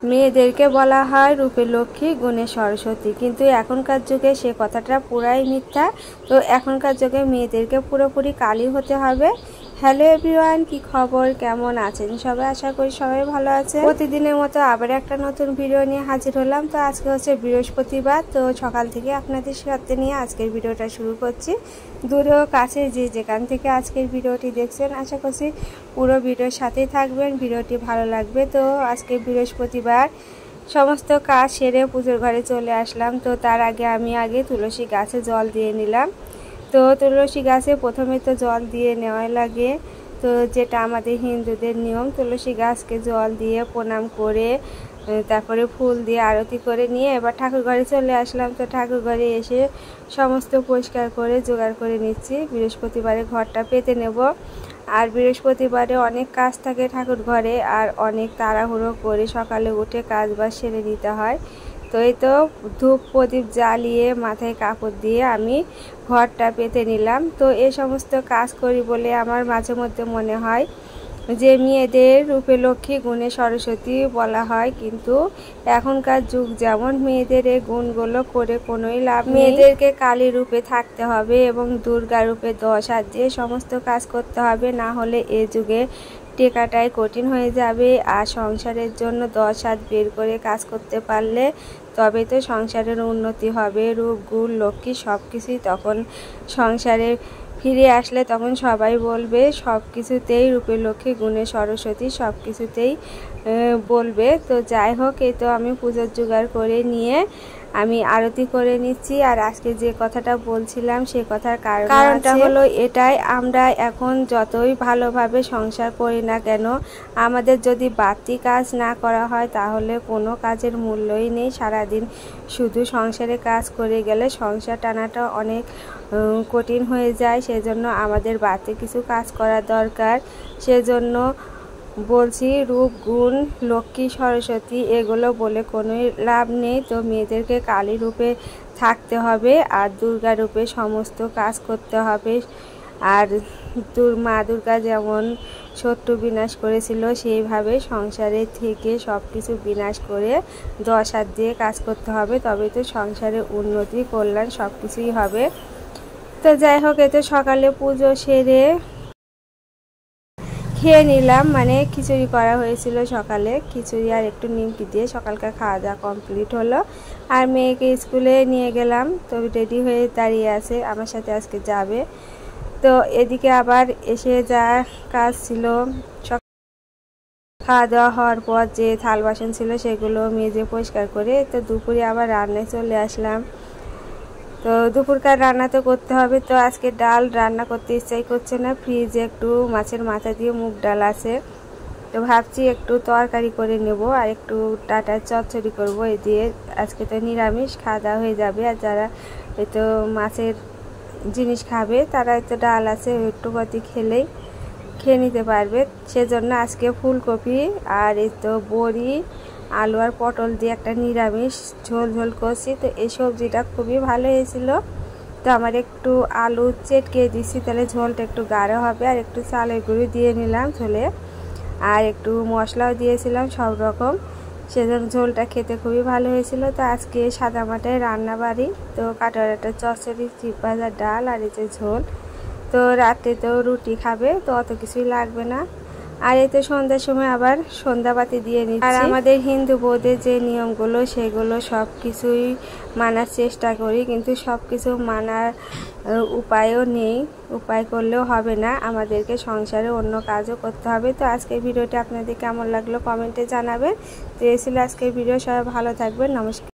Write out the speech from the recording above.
মেয়েদেরকে বলা হয় রূপের লক্ষ্মী গুণে সরস্বতী, কিন্তু এখনকার যুগে সে কথাটা পুরাই মিথ্যা। তো এখনকার যুগে মেয়েদেরকে পুরোপুরি কালী হতে হবে। হ্যালো এভরিওয়ান, কি খবর, কেমন আছেন সবাই? আশা করি সবাই ভালো আছে। প্রতিদিনের মতো আবার একটা নতুন ভিডিও নিয়ে হাজির হলাম। তো আজকে হচ্ছে বৃহস্পতিবার, তো সকাল থেকে আপনাদের সাথে নিয়ে আজকের ভিডিওটা শুরু করছি। দূরেও কাছে যে যেখান থেকে আজকের ভিডিওটি দেখছেন, আশা করছি পুরো ভিডিওর সাথেই থাকবেন, ভিডিওটি ভালো লাগবে। তো আজকে বৃহস্পতিবার সমস্ত কাজ সেরে পুজোর ঘরে চলে আসলাম। তো তার আগে আমি তুলসী গাছে জল দিয়ে নিলাম। তো তুলসী গাছে প্রথমে তো জল দিয়ে নেওয়াই লাগে, তো যেটা আমাদের হিন্দুদের নিয়ম। তুলসী গাছকে জল দিয়ে প্রণাম করে তারপরে ফুল দিয়ে আরতি করে নিয়ে এবার ঠাকুর ঘরে চলে আসলাম। তো ঠাকুর ঘরে এসে সমস্ত পরিষ্কার করে জোগাড় করে নিচ্ছি। বৃহস্পতিবারে ঘরটা পেতে নেব। আর বৃহস্পতিবারে অনেক কাজ থাকে ঠাকুর ঘরে, আর অনেক তাড়াহুড়ো করে সকালে উঠে কাজ বাজ সেরে নিতে হয়। তো এই তো ধূপ প্রদীপ জ্বালিয়ে মাথায় কাপড় দিয়ে আমি ঘরটা পেতে নিলাম। তো এই সমস্ত কাজ করি বলে আমার মাঝে মধ্যে মনে হয় যে মেয়েদের রূপে লক্ষ্মী গুণে সরস্বতী বলা হয়, কিন্তু এখনকার যুগ যেমন মেয়েদের এই গুণগুলো করে কোনোই লাভ নেই। মেয়েদেরকে কালী রূপে থাকতে হবে এবং দুর্গা রূপে 10 হাত দিয়ে সমস্ত কাজ করতে হবে, না হলে এ যুগে টেকাটাই কঠিন হয়ে যাবে। আর সংসারের জন্য 10 হাত বের করে কাজ করতে পারলে তবে তো সংসারের উন্নতি হবে। রূপ গুণ লক্ষ্মী সব কিছুই তখন সংসারে ফিরে আসলে তখন সবাই বলবে সব কিছুতেই রূপে লক্ষ্মী গুণে সরস্বতী, সব কিছুতেই বলবে। তো যাই হোক, এই তো আমি পুজোর জোগাড় করে নিয়ে আমি আরতি করে নিচ্ছি। আর আজকে যে কথাটা বলছিলাম সে কথার কারণটা হলো এটাই, আমরা এখন যতই ভালোভাবে সংসার করি না কেন, আমাদের যদি বাড়তি কাজ না করা হয় তাহলে কোনো কাজের মূল্যই নেই। সারাদিন শুধু সংসারে কাজ করে গেলে সংসার টানাটা অনেক কঠিন হয়ে যায়। সেজন্য আমাদের বাড়তি কিছু কাজ করা দরকার। সেজন্য বলছি রূপ গুণ লক্ষ্মী সরস্বতী এগুলো বলে কোনো লাভ নেই। তো মেয়েদেরকে কালী রূপে থাকতে হবে আর দুর্গা রূপে সমস্ত কাজ করতে হবে। আর মা দুর্গা যেমন শত্রু বিনাশ করেছিল, সেইভাবে সংসারে থেকে সব কিছু বিনাশ করে 10 হাত দিয়ে কাজ করতে হবে, তবে তো সংসারে উন্নতি কল্যাণ সব কিছুই হবে। তো যাই হোক, এতে সকালে পুজো সেরে খেয়ে নিলাম, মানে খিচুড়ি করা হয়েছিল সকালে, খিচুড়ি আর একটু নিমকি দিয়ে সকালকার খাওয়া দাওয়া কমপ্লিট হলো। আর মেয়েকে স্কুলে নিয়ে গেলাম, তো রেডি হয়ে দাঁড়িয়ে আছে, আমার সাথে আজকে যাবে। তো এদিকে আবার এসে যা কাজ ছিল, খাওয়া দাওয়া হওয়ার পর যে থাল বাসন ছিল সেগুলো মেজে পরিষ্কার করে তো দুপুরে আবার রান্নায় চলে আসলাম। তো দুপুরকার রান্না তো করতে হবে। তো আজকে ডাল রান্না করতে ইচ্ছাই করছে না, ফ্রিজে একটু মাছের মাথা দিয়ে মুগ ডাল আছে, তো ভাবছি একটু তরকারি করে নেব আর একটু ডাঁটার চচ্চড়ি করব। এই দিয়ে আজকে তো নিরামিষ খাওয়া দাওয়া হয়ে যাবে। আর যারা এই তো মাছের জিনিস খাবে তারা তো ডাল আছে, একটু কতি খেলেই খেয়ে নিতে পারবে। সেজন্য আজকে ফুলকপি আর এই তো বড়ি, আলু আর পটল দিয়ে একটা নিরামিষ ঝোল ঝোল করছি। তো এই সবজিটা খুবই ভালো হয়েছিল। তো আমার একটু আলু চেটকে দিচ্ছি, তাহলে ঝোলটা একটু গাঢ় হবে। আর একটু চালের গুঁড়ি দিয়ে নিলাম ঝোলে, আর একটু মশলাও দিয়েছিলাম সব রকম, সেজন্য ঝোলটা খেতে খুবই ভালো হয়েছিল। তো আজকে সাদা মাটায় রান্না বাড়ি, তো কাটারাটা চচ্চড়ি, চিপ ভাজা, ডাল আর এই যে ঝোল। তো রাতে তো রুটি খাবে, তো অত কিছুই লাগবে না। আর এই তো সন্ধ্যার সময় আবার সন্ধ্যাবাতি দিয়ে নিচ্ছি। আর আমাদের হিন্দু বৌদ্ধের যে নিয়মগুলো সেগুলো সব কিছুই মানার চেষ্টা করি, কিন্তু সব কিছু মানার উপায়ও নেই। উপায় করলেও হবে না, আমাদেরকে সংসারে অন্য কাজও করতে হবে। তো আজকের ভিডিওটি আপনাদের কেমন লাগলো কমেন্টে জানাবেন। তো এই ছিল আজকের ভিডিও, সবাই ভালো থাকবেন, নমস্কার।